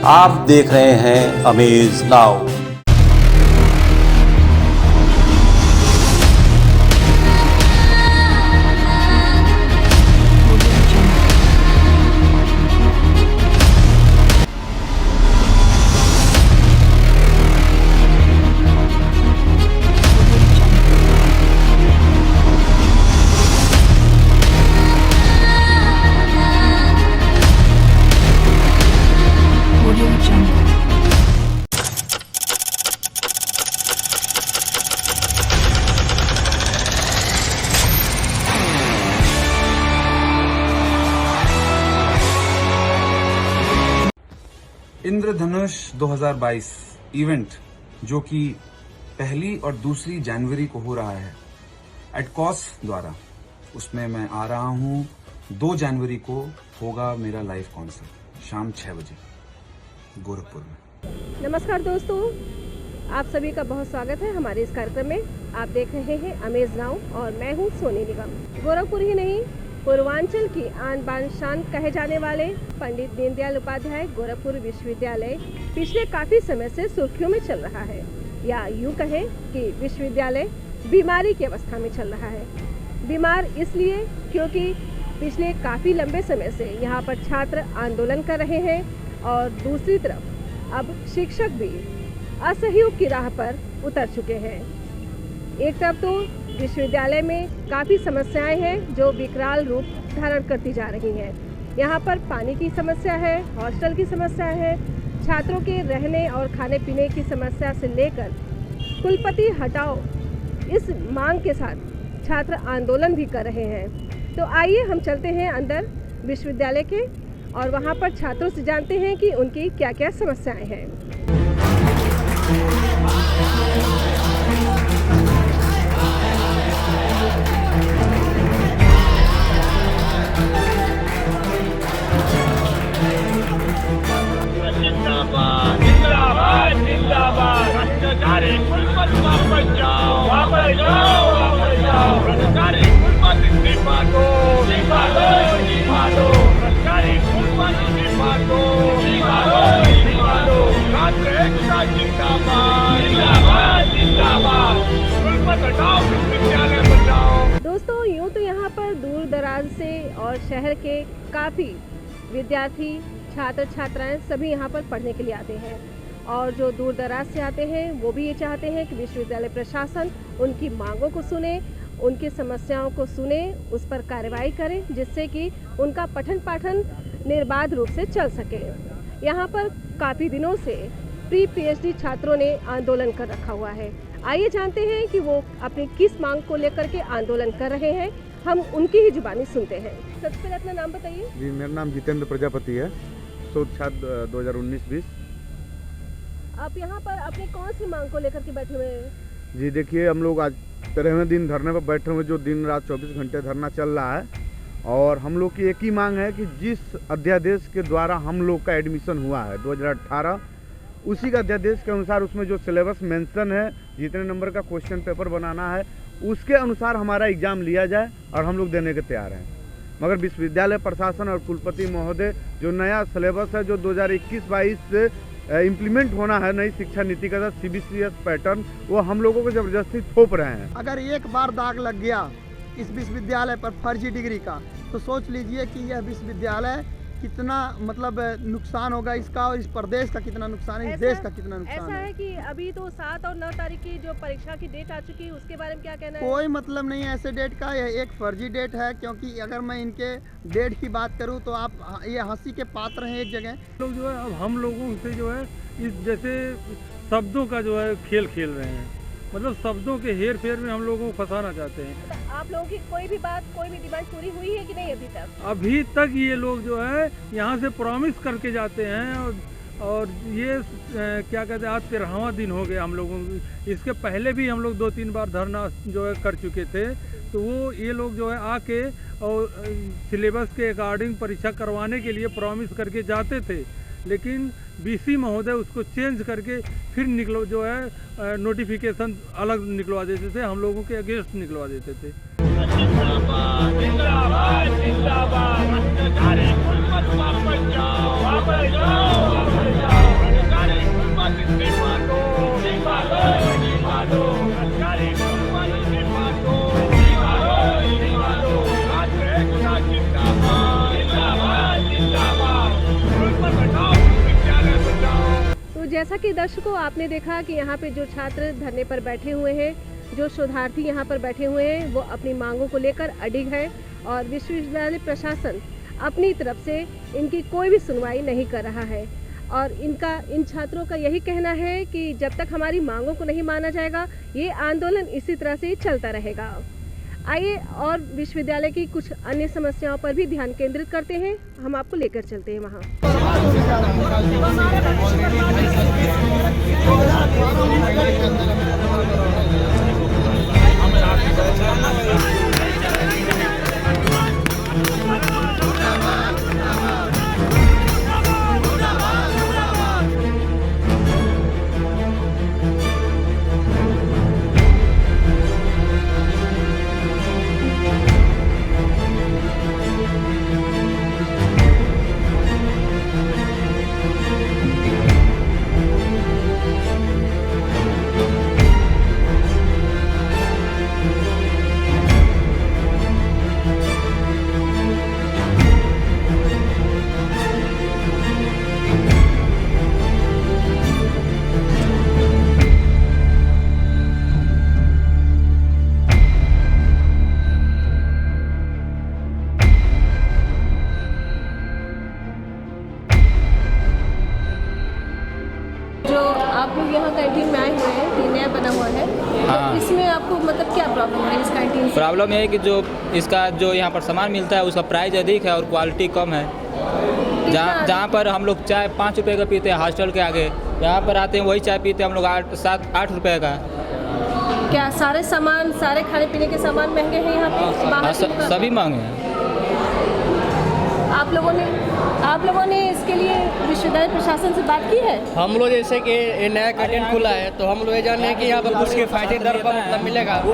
आप देख रहे हैं अमेज नाउ। इंद्रधनुष 2022 इवेंट जो कि 1 और 2 जनवरी को हो रहा है एडकॉस द्वारा, उसमें मैं आ रहा हूँ। 2 जनवरी को होगा मेरा लाइव कॉन्सर्ट शाम 6 बजे गोरखपुर में। नमस्कार दोस्तों, आप सभी का बहुत स्वागत है हमारे इस कार्यक्रम में। आप देख रहे हैं अमेज नाउ और मैं हूँ सोनी निगम। गोरखपुर ही नहीं, पूर्वांचल की आन बान शान कहे जाने वाले पंडित दीनदयाल उपाध्याय गोरखपुर विश्वविद्यालय पिछले काफ़ी समय से सुर्खियों में चल रहा है, या यूँ कहें कि विश्वविद्यालय बीमारी की अवस्था में चल रहा है। बीमार इसलिए क्योंकि पिछले काफ़ी लंबे समय से यहाँ पर छात्र आंदोलन कर रहे हैं और दूसरी तरफ अब शिक्षक भी असहयोग की राह पर उतर चुके हैं। एक तरफ तो विश्वविद्यालय में काफ़ी समस्याएं हैं जो विकराल रूप धारण करती जा रही हैं। यहाँ पर पानी की समस्या है, हॉस्टल की समस्या है, छात्रों के रहने और खाने पीने की समस्या से लेकर कुलपति हटाओ इस मांग के साथ छात्र आंदोलन भी कर रहे हैं। तो आइए हम चलते हैं अंदर विश्वविद्यालय के और वहाँ पर छात्रों से जानते हैं कि उनकी क्या क्या समस्याएं हैं। दोस्तों, यूँ तो यहाँ पर दूर दराज से और शहर के काफ़ी विद्यार्थी, छात्र छात्राएं सभी यहाँ पर पढ़ने के लिए आते हैं, और जो दूर दराज से आते हैं वो भी ये चाहते हैं कि विश्वविद्यालय प्रशासन उनकी मांगों को सुने, उनकी समस्याओं को सुने, उस पर कार्रवाई करें, जिससे कि उनका पठन पाठन निर्बाध रूप से चल सके। यहाँ पर काफ़ी दिनों से प्री पीएचडी छात्रों ने आंदोलन कर रखा हुआ है। आइए जानते हैं कि वो अपनी किस मांग को लेकर के आंदोलन कर रहे हैं। हम उनकी ही जुबानी सुनते हैं। सबसे पहले अपना नाम बताइए। जी, मेरा नाम जितेंद्र प्रजापति है, शोध छात्र 2019-20। आप यहाँ पर अपनी कौन सी मांग को लेकर के बैठे हुए हैं? जी देखिए, हम लोग आज 13वें दिन धरने पर बैठे हुए, जो दिन रात 24 घंटे धरना चल रहा है, और हम लोग की एक ही मांग है कि जिस अध्यादेश के द्वारा हम लोग का एडमिशन हुआ है 2018, उसी का अध्यादेश के अनुसार उसमें जो सिलेबस मेंशन है, जितने नंबर का क्वेश्चन पेपर बनाना है, उसके अनुसार हमारा एग्ज़ाम लिया जाए और हम लोग देने के तैयार हैं। मगर विश्वविद्यालय प्रशासन और कुलपति महोदय जो नया सिलेबस है जो 2021-22 से इम्प्लीमेंट होना है, नई शिक्षा नीति का CBCS पैटर्न, वो हम लोगों को ज़बरदस्ती थोप रहे हैं। अगर एक बार दाग लग गया इस विश्वविद्यालय पर फर्जी डिग्री का, तो सोच लीजिए कि यह विश्वविद्यालय कितना मतलब नुकसान होगा इसका, और इस प्रदेश का कितना नुकसान है, इस देश का कितना नुकसान ऐसा है कि अभी तो 7 और 9 तारीख की जो परीक्षा की डेट आ चुकी है, उसके बारे में क्या कहना है? कोई मतलब नहीं है ऐसे डेट का, यह एक फर्जी डेट है। क्योंकि अगर मैं इनके डेट की बात करूं तो आप ये हंसी के पात्र हैं एक जगह। लोग जो है अब हम लोगों से जो है इस जैसे शब्दों का जो है खेल खेल रहे हैं, मतलब शब्दों के हेर फेर में हम लोगों को फंसाना चाहते हैं। तो आप लोगों की कोई भी बात, कोई भी डिमांड पूरी हुई है कि नहीं अभी तक? अभी तक ये लोग जो है यहाँ से प्रॉमिस करके जाते हैं, और ये क्या कहते हैं, आज 13वां दिन हो गया हम लोगों को। इसके पहले भी हम लोग 2-3 बार धरना जो है कर चुके थे, तो वो ये लोग जो है आके और सिलेबस के अकॉर्डिंग परीक्षा करवाने के लिए प्रॉमिस करके जाते थे, लेकिन BC महोदय उसको चेंज करके फिर निकलो जो है नोटिफिकेशन अलग निकलवा देते थे, हम लोगों के अगेंस्ट निकलवा देते थे। जिंदाबाद जिंदाबाद जिंदाबाद, जैसा कि दर्शकों आपने देखा कि यहाँ पे जो छात्र धरने पर बैठे हुए हैं, जो शोधार्थी यहाँ पर बैठे हुए हैं, वो अपनी मांगों को लेकर अडिग है और विश्वविद्यालय प्रशासन अपनी तरफ से इनकी कोई भी सुनवाई नहीं कर रहा है। और इन छात्रों का यही कहना है कि जब तक हमारी मांगों को नहीं माना जाएगा, ये आंदोलन इसी तरह से चलता रहेगा। आइए और विश्वविद्यालय की कुछ अन्य समस्याओं पर भी ध्यान केंद्रित करते हैं, हम आपको लेकर चलते हैं वहाँ। आप लोग यहाँ कैंटीन में आए हुए हैं, ये नया बना हुआ है, तो इसमें आपको मतलब क्या प्रॉब्लम है इस कैंटीन से? प्रॉब्लम ये है कि जो इसका जो यहाँ पर सामान मिलता है उसका प्राइस अधिक है और क्वालिटी कम है। जहाँ पर हम लोग चाय 5 रुपये का पीते हैं हॉस्टल के आगे, यहाँ पर आते हैं वही चाय पीते हैं हम लोग 8 रुपये का। क्या सारे सामान, सारे खाने पीने के सामान महंगे हैं यहाँ पे? बाहर सभी महंगे हैं। आप लोगों ने इसके लिए विश्वविद्यालय प्रशासन से बात की है? हम लोग जैसे कि ये नया कैंटीन खुला है तो हम लोग ये जान रहे हैं कि यहाँ पर कुछ किफ़ायती दर पर मतलब मिलेगा, तो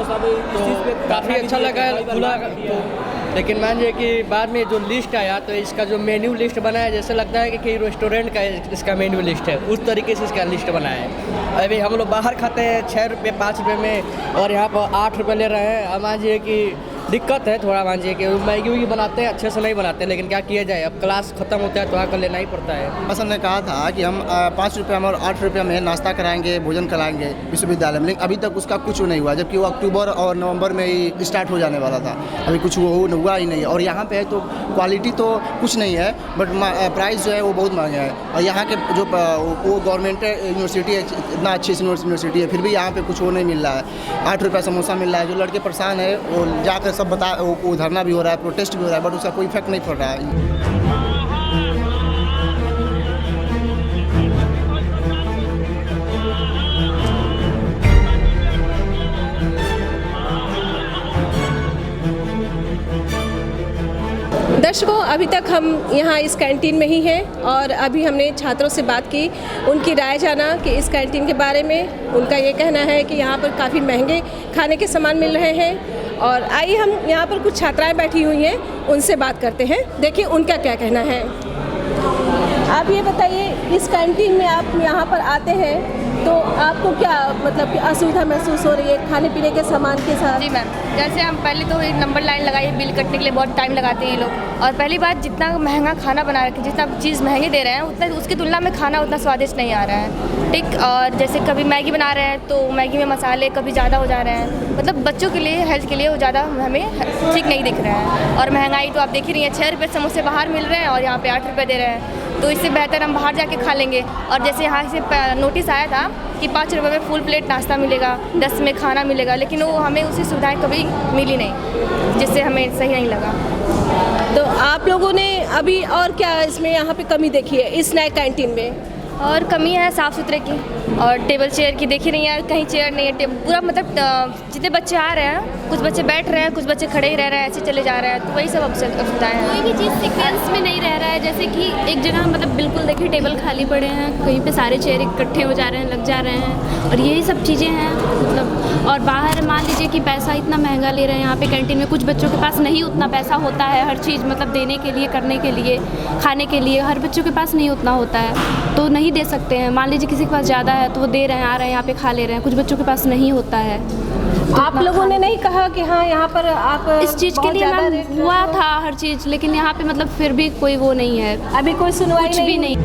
काफ़ी अच्छा लगा है खुला। तो लेकिन मान लीजिए कि बाद में जो लिस्ट आया तो इसका जो मेन्यू लिस्ट बना है जैसे लगता है कि रेस्टोरेंट का इसका मेन्यू लिस्ट है, उस तरीके से इसका लिस्ट बना है। अभी हम लोग बाहर खाते हैं 6 रुपये 5 रुपये में और यहाँ पर 8 रुपये ले रहे हैं। अब मान लीजिए कि दिक्कत है थोड़ा, मान लीजिए कि मैगी वैगी बनाते हैं अच्छे से नहीं बनाते, लेकिन क्या किया जाए, अब क्लास खत्म होता है तो आकर लेना ही पड़ता है। बस हमने कहा था कि हम 5 रुपये में और 8 रुपये में नाश्ता कराएंगे, भोजन कराएंगे विश्वविद्यालय में, लेकिन अभी तक उसका कुछ नहीं हुआ, जबकि वो अक्टूबर और नवंबर में ही स्टार्ट हो जाने वाला था, अभी कुछ हुआ ही नहीं। और यहाँ पे है तो क्वालिटी तो कुछ नहीं है, बट प्राइस जो है वो बहुत महंगा है। और यहाँ के जो वो गवर्नमेंट यूनिवर्सिटी है, इतना अच्छी यूनिवर्सिटी है, फिर भी यहाँ पे कुछ वो नहीं मिल रहा है। 8 रुपये समोसा मिल रहा है, जो लड़के परेशान है वो जाकर सब बता, वो धरना भी हो रहा है, प्रोटेस्ट भी हो रहा है, बट उसका कोई इफेक्ट नहीं पड़ रहा है। दर्शकों, अभी तक हम यहाँ इस कैंटीन में ही हैं और अभी हमने छात्रों से बात की, उनकी राय जाना कि इस कैंटीन के बारे में। उनका ये कहना है कि यहाँ पर काफ़ी महंगे खाने के सामान मिल रहे हैं। और आइए हम यहाँ पर कुछ छात्राएं बैठी हुई हैं, उनसे बात करते हैं, देखिए उनका क्या कहना है। आप ये बताइए, इस कैंटीन में आप यहाँ पर आते हैं तो आपको क्या मतलब कि असुविधा महसूस हो रही है खाने पीने के सामान के साथ? जी मैम, जैसे हम पहले तो एक नंबर लाइन लगाई, बिल कटने के लिए बहुत टाइम लगाते हैं ये लोग। और पहली बात, जितना महंगा खाना बना रखे, जितना चीज़ महंगे दे रहे हैं, उतना उसकी तुलना में खाना उतना स्वादिष्ट नहीं आ रहा है, ठीक। और जैसे कभी मैगी बना रहे हैं तो मैगी में मसाले कभी ज़्यादा हो जा रहे हैं, मतलब बच्चों के लिए, हेल्थ के लिए वो ज़्यादा हमें ठीक नहीं दिख रहा है। और महंगाई तो आप देख ही रही है, 6 रुपये समोसे बाहर मिल रहे हैं और यहाँ पे 8 रुपये दे रहे हैं, तो इससे बेहतर हम बाहर जाके खा लेंगे। और जैसे यहाँ से नोटिस आया था कि 5 रुपये में फुल प्लेट नाश्ता मिलेगा, 10 में खाना मिलेगा, लेकिन वो हमें उसी सुविधाएं कभी मिली नहीं, जिससे हमें सही नहीं लगा। तो आप लोगों ने अभी और क्या इसमें यहाँ पे कमी देखी है इस नए कैंटीन में? और कमी है साफ़ सुथरे की और टेबल चेयर की, देखी नहीं है, कहीं चेयर नहीं है, पूरा मतलब जितने बच्चे आ रहे हैं, कुछ बच्चे बैठ रहे हैं, कुछ बच्चे खड़े ही रह रहे हैं, ऐसे चले जा रहे हैं, तो वही सब असुविधाएं हैं। कोई भी चीज़ सीक्वेंस में नहीं रह रहा है, जैसे कि एक जगह मतलब बिल्कुल देखिए टेबल खाली पड़े हैं, कहीं पे सारे चेयर इकट्ठे हो जा रहे हैं, लग जा रहे हैं, और यही सब चीज़ें हैं मतलब। और बाहर मान लीजिए कि पैसा इतना महंगा ले रहे हैं, यहाँ पे कैंटीन में कुछ बच्चों के पास नहीं उतना पैसा होता है हर चीज़ मतलब देने के लिए, करने के लिए, खाने के लिए, हर बच्चों के पास नहीं उतना होता है तो नहीं दे सकते हैं। मान लीजिए किसी के पास ज़्यादा है तो वो दे रहे हैं, आ रहे हैं यहाँ पे खा ले रहे हैं, कुछ बच्चों के पास नहीं होता है। तो आप लोगों ने नहीं कहा कि हाँ यहाँ पर आप इस चीज़ के लिए मैम हुआ था हर चीज़, लेकिन यहाँ पे मतलब फिर भी कोई वो नहीं है, अभी कोई सुनवाई कुछ भी नहीं।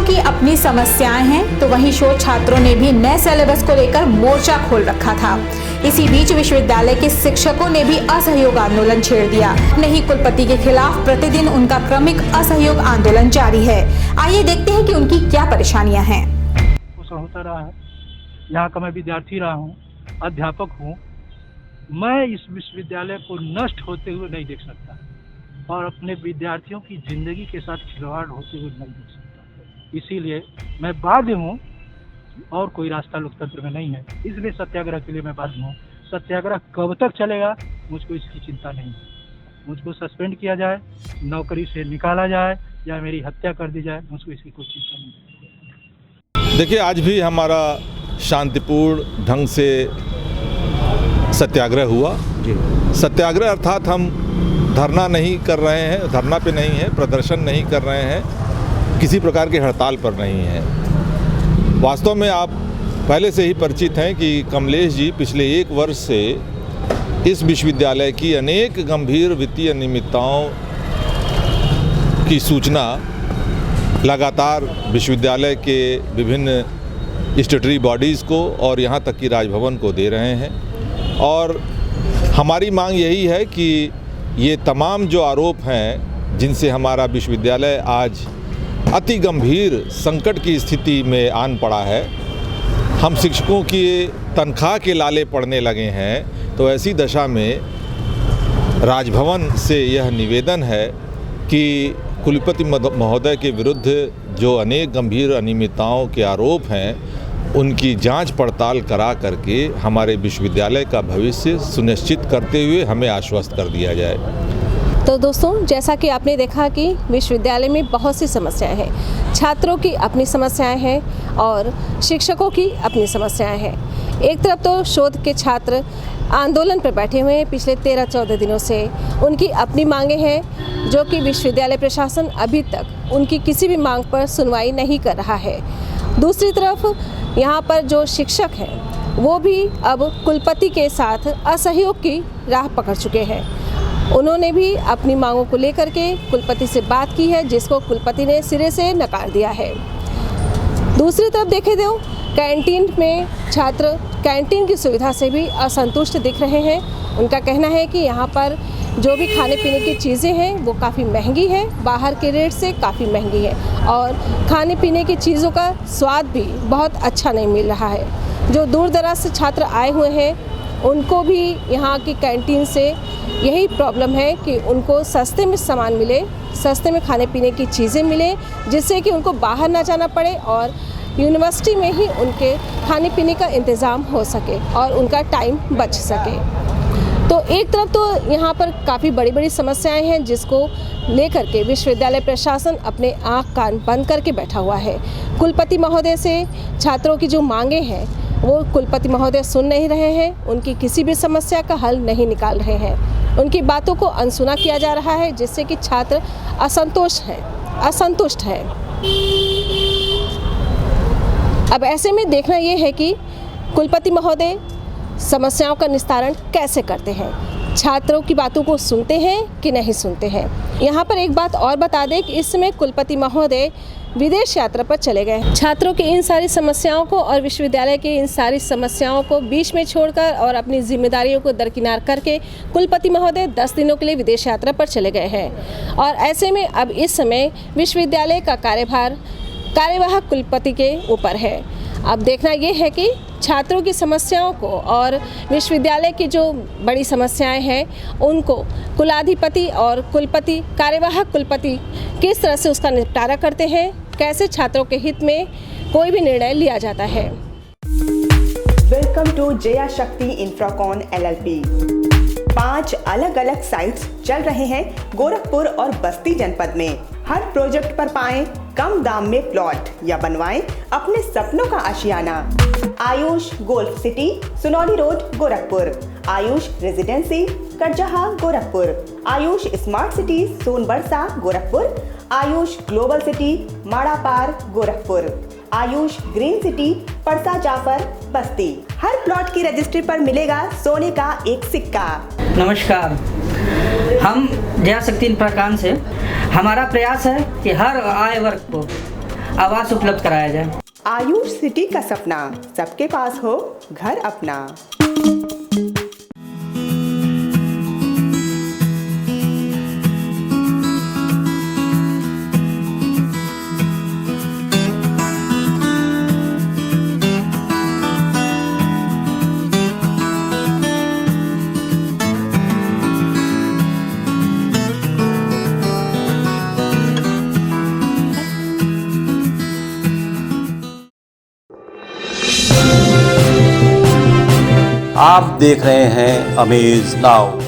की अपनी समस्याएं हैं तो वहीं शोध छात्रों ने भी नए सिलेबस को लेकर मोर्चा खोल रखा था। इसी बीच विश्वविद्यालय के शिक्षकों ने भी असहयोग आंदोलन छेड़ दिया। नहीं, कुलपति के खिलाफ प्रतिदिन उनका क्रमिक असहयोग आंदोलन जारी है। आइए देखते हैं कि उनकी क्या परेशानियां हैं। होता रहा है, यहाँ का मैं विद्यार्थी रहा हूँ, अध्यापक हूँ। मैं इस विश्वविद्यालय को नष्ट होते हुए नहीं देख सकता और अपने विद्यार्थियों की जिंदगी के साथ खिलवाड़ होते हुए नहीं देख सकता। इसीलिए मैं बाध्य हूँ और कोई रास्ता लोकतंत्र में नहीं है, इसलिए सत्याग्रह के लिए मैं बाध्य हूँ। सत्याग्रह कब तक चलेगा मुझको इसकी चिंता नहीं है। मुझको सस्पेंड किया जाए, नौकरी से निकाला जाए या मेरी हत्या कर दी जाए, मुझको इसकी कोई चिंता नहीं है। देखिए, आज भी हमारा शांतिपूर्ण ढंग से सत्याग्रह हुआ। सत्याग्रह अर्थात हम धरना नहीं कर रहे हैं, धरना पे नहीं है, प्रदर्शन नहीं कर रहे हैं, किसी प्रकार की हड़ताल पर नहीं है। वास्तव में आप पहले से ही परिचित हैं कि कमलेश जी पिछले 1 वर्ष से इस विश्वविद्यालय की अनेक गंभीर वित्तीय अनियमितताओं की सूचना लगातार विश्वविद्यालय के विभिन्न स्टैट्यूटरी बॉडीज़ को और यहाँ तक कि राजभवन को दे रहे हैं। और हमारी मांग यही है कि ये तमाम जो आरोप हैं जिनसे हमारा विश्वविद्यालय आज अति गंभीर संकट की स्थिति में आन पड़ा है, हम शिक्षकों की तनख्वाह के लाले पड़ने लगे हैं, तो ऐसी दशा में राजभवन से यह निवेदन है कि कुलपति महोदय के विरुद्ध जो अनेक गंभीर अनियमितताओं के आरोप हैं उनकी जांच पड़ताल करा करके हमारे विश्वविद्यालय का भविष्य सुनिश्चित करते हुए हमें आश्वस्त कर दिया जाए। तो दोस्तों, जैसा कि आपने देखा कि विश्वविद्यालय में बहुत सी समस्याएं हैं, छात्रों की अपनी समस्याएं हैं और शिक्षकों की अपनी समस्याएं हैं। एक तरफ तो शोध के छात्र आंदोलन पर बैठे हुए हैं पिछले 13-14 दिनों से, उनकी अपनी मांगें हैं जो कि विश्वविद्यालय प्रशासन अभी तक उनकी किसी भी मांग पर सुनवाई नहीं कर रहा है। दूसरी तरफ यहाँ पर जो शिक्षक हैं वो भी अब कुलपति के साथ असहयोग की राह पकड़ चुके हैं। उन्होंने भी अपनी मांगों को लेकर के कुलपति से बात की है, जिसको कुलपति ने सिरे से नकार दिया है। दूसरी तरफ देखें तो कैंटीन में छात्र कैंटीन की सुविधा से भी असंतुष्ट दिख रहे हैं। उनका कहना है कि यहाँ पर जो भी खाने पीने की चीज़ें हैं वो काफ़ी महंगी है, बाहर के रेट से काफ़ी महंगी है और खाने पीने की चीज़ों का स्वाद भी बहुत अच्छा नहीं मिल रहा है। जो दूर दराज से छात्र आए हुए हैं उनको भी यहाँ की कैंटीन से यही प्रॉब्लम है कि उनको सस्ते में सामान मिले, सस्ते में खाने पीने की चीज़ें मिले, जिससे कि उनको बाहर ना जाना पड़े और यूनिवर्सिटी में ही उनके खाने पीने का इंतज़ाम हो सके और उनका टाइम बच सके। तो एक तरफ तो यहाँ पर काफ़ी बड़ी बड़ी समस्याएं हैं जिसको लेकर के विश्वविद्यालय प्रशासन अपने आँख कान बंद करके बैठा हुआ है। कुलपति महोदय से छात्रों की जो मांगे हैं वो कुलपति महोदय सुन नहीं रहे हैं, उनकी किसी भी समस्या का हल नहीं निकाल रहे हैं। उनकी बातों को अनसुना किया जा रहा है, जिससे कि छात्र असंतुष्ट हैं। अब ऐसे में देखना ये है कि कुलपति महोदय समस्याओं का निस्तारण कैसे करते हैं, छात्रों की बातों को सुनते हैं कि नहीं सुनते हैं। यहाँ पर एक बात और बता दें कि इस समय कुलपति महोदय विदेश यात्रा पर चले गए। छात्रों की इन सारी समस्याओं को और विश्वविद्यालय की इन सारी समस्याओं को बीच में छोड़कर और अपनी जिम्मेदारियों को दरकिनार करके कुलपति महोदय 10 दिनों के लिए विदेश यात्रा पर चले गए हैं। और ऐसे में अब इस समय विश्वविद्यालय का कार्यभार कार्यवाहक कुलपति के ऊपर है। अब देखना ये है कि छात्रों की समस्याओं को और विश्वविद्यालय की जो बड़ी समस्याएं हैं उनको कुलाधिपति और कुलपति, कार्यवाहक कुलपति किस तरह से उसका निपटारा करते हैं, कैसे छात्रों के हित में कोई भी निर्णय लिया जाता है। वेलकम टू जया शक्ति इंफ्राकॉन LLP। 5 अलग अलग साइट्स चल रहे हैं गोरखपुर और बस्ती जनपद में। हर प्रोजेक्ट पर पाएं कम दाम में प्लॉट या बनवाएं अपने सपनों का आशियाना। Ayush golf city, Sunauli road, Gorakhpur. Ayush residency, Karjaha, Gorakhpur. Ayush smart city, Sonbarsa, Gorakhpur. Ayush global city, Madapar, Gorakhpur. Ayush green city, Parsa Jafar, Basti. हर प्लॉट की रजिस्ट्री पर मिलेगा सोने का एक सिक्का। नमस्कार, हम जया शक्ति इंफ्राकॉन से। हमारा प्रयास है कि हर आय वर्ग को आवास उपलब्ध कराया जाए। आयुष सिटी का सपना, सबके पास हो घर अपना। आप देख रहे हैं अमेज नाउ।